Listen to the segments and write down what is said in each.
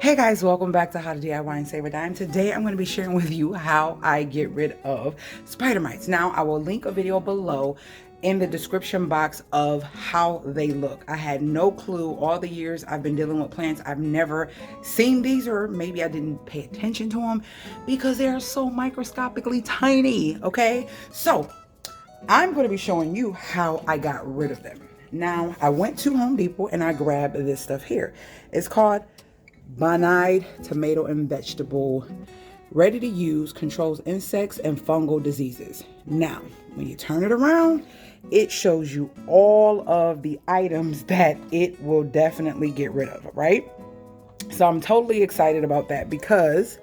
Hey guys, welcome back to How to DIY and Save a Dime. Today I'm going to be sharing with you how I get rid of spider mites. Now I will link a video below in the description box of how they look. I had no clue all the years I've been dealing with plants. I've never seen these, or maybe I didn't pay attention to them because they are so microscopically tiny. Okay, so I'm going to be showing you how I got rid of them. Now I went to Home Depot and I grabbed this stuff here. It's called Bonide tomato and vegetable, ready to use, controls insects and fungal diseases. Now, when you turn it around, it shows you all of the items that it will definitely get rid of, right? So I'm totally excited about that because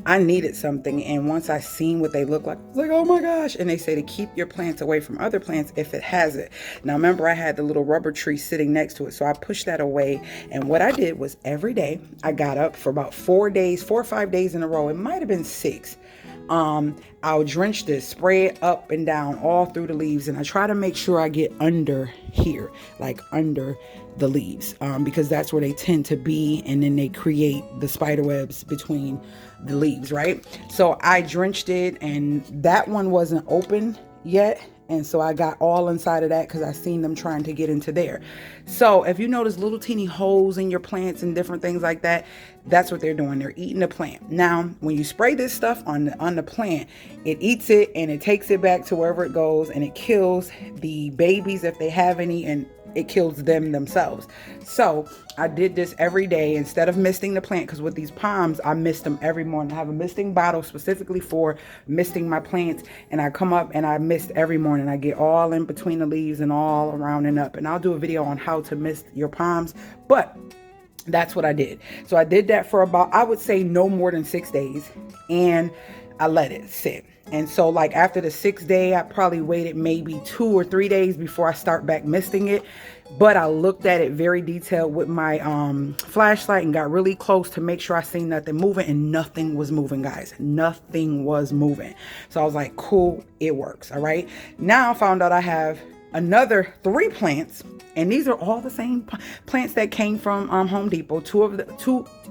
I needed something, and once I seen what they look like, I was like, oh my gosh. And they say to keep your plants away from other plants if it has it. Now remember, I had the little rubber tree sitting next to it, so I pushed that away. And what I did was every day I got up for about 4 or 5 days in a row. It might have been 6. I'll drench this, spray it up and down all through the leaves, and I try to make sure I get under here, like under the leaves, because that's where they tend to be, and then they create the spider webs between the leaves, right? So I drenched it, and that one wasn't open yet, and so I got all inside of that because I seen them trying to get into there. So if you notice little teeny holes in your plants and different things like that, that's what they're doing. They're eating the plant. Now, when you spray this stuff on the plant, it eats it and it takes it back to wherever it goes, and it kills the babies if they have any, and it kills them themselves. So I did this every day instead of misting the plant, because with these palms I mist them every morning. I have a misting bottle specifically for misting my plants, and I come up and I mist every morning. I get all in between the leaves and all around and up, and I'll do a video on how to mist your palms, but that's what I did. So I did that for about, I would say, no more than 6 days, and I let it sit. And so like after the 6th day, I probably waited maybe 2 or 3 days before I start back misting it. But I looked at it very detailed with my flashlight and got really close to make sure I seen nothing moving, and nothing was moving, guys. Nothing was moving. So I was like, cool, it works. All right. Now I found out I have another 3 plants, and these are all the same plants that came from Home Depot.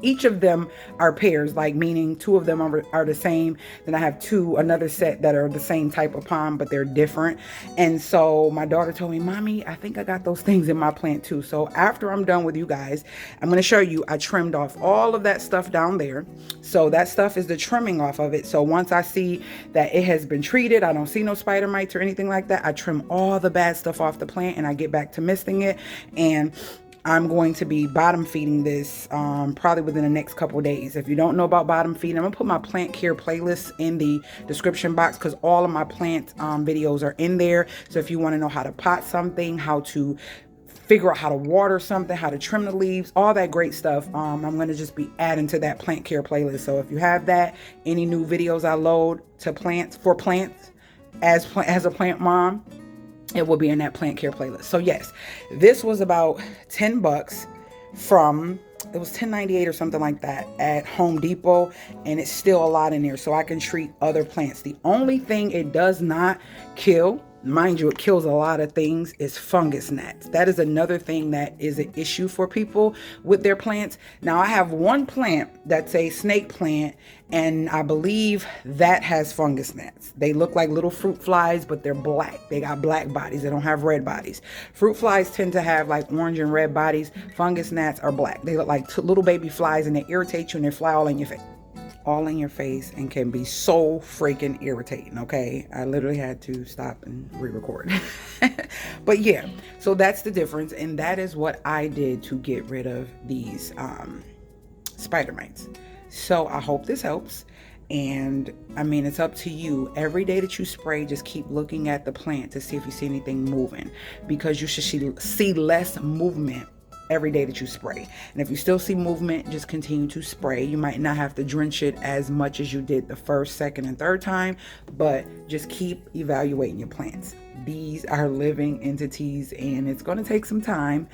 Each of them are pairs, like meaning 2 of them are the same. Then I have another set that are the same type of palm, but they're different. And so my daughter told me, Mommy, I think I got those things in my plant too. So after I'm done with you guys, I'm going to show you, I trimmed off all of that stuff down there. So that stuff is the trimming off of it. So once I see that it has been treated, I don't see no spider mites or anything like that, I trim all the bad stuff off the plant and I get back to misting it. And I'm going to be bottom feeding this probably within the next couple of days. If you don't know about bottom feeding, I'm gonna put my plant care playlist in the description box, because all of my plant videos are in there. So if you want to know how to pot something, how to figure out how to water something, how to trim the leaves, all that great stuff, I'm going to just be adding to that plant care playlist. So if you have that, any new videos I load to plants, for plants, as a plant mom, it will be in that plant care playlist. So yes, this was about $10 from, it was $10.98 or something like that at Home Depot, and it's still a lot in there, so I can treat other plants. The only thing it does not kill, mind you, it kills a lot of things, is fungus gnats. That is another thing that is an issue for people with their plants. Now I have one plant that's a snake plant, and I believe that has fungus gnats. They look like little fruit flies, but they're black. They got black bodies. They don't have red bodies. Fruit flies tend to have like orange and red bodies. Fungus gnats are black. They look like little baby flies, and they irritate you, and they fly all in your face and can be so freaking irritating. Okay, I literally had to stop and re-record. But yeah, so that's the difference, and that is what I did to get rid of these spider mites. So I hope this helps. And I mean, it's up to you. Every day that you spray, just keep looking at the plant to see if you see anything moving, because you should see less movement every day that you spray. And if you still see movement, just continue to spray. You might not have to drench it as much as you did the first, second, and third time, but just keep evaluating your plants. These are living entities, and it's going to take some time.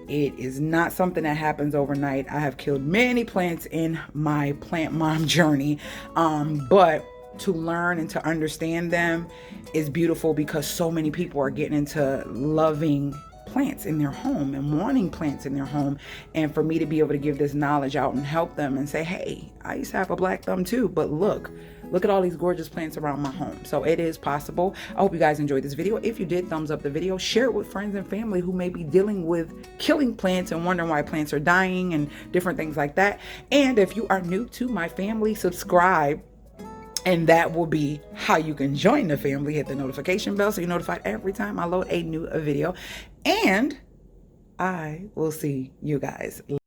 It is not something that happens overnight. I have killed many plants in my plant mom journey, but to learn and to understand them is beautiful, because so many people are getting into loving plants in their home and wanting plants in their home, and for me to be able to give this knowledge out and help them and say, hey, I used to have a black thumb too, but look at all these gorgeous plants around my home. So it is possible. I hope you guys enjoyed this video. If you did, thumbs up the video, share it with friends and family who may be dealing with killing plants and wondering why plants are dying and different things like that. And if you are new to my family, subscribe. And that will be how you can join the family. Hit the notification bell so you're notified every time I load a new video. And I will see you guys later.